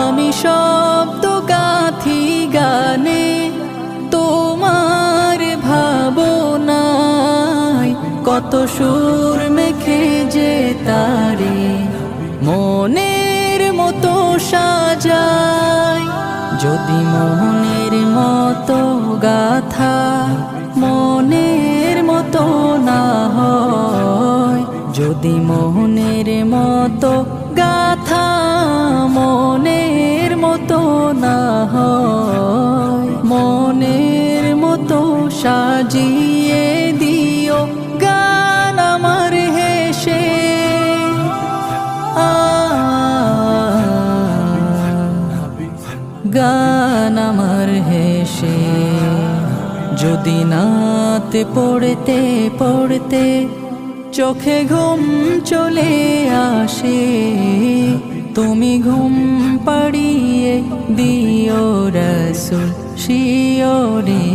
আমি শব্দ গাথি গানে তোমার ভাবনায়, কত সুর মেখে যে তারে মনের মতো সাজাই। যদি মনের মতো গাথা মনের মতো না হয়, যদি মনের মতো গাথা মনের মতো না হয়, মনের মতো সাজিয়ে দিও গান আমার হেসে। গান আমার হেসে। যদি নাতে পড়তে পড়তে চোখে ঘুম চলে আসে, তুমি ঘুম পাড়িয়ে দিও রাসূল শিয়রে।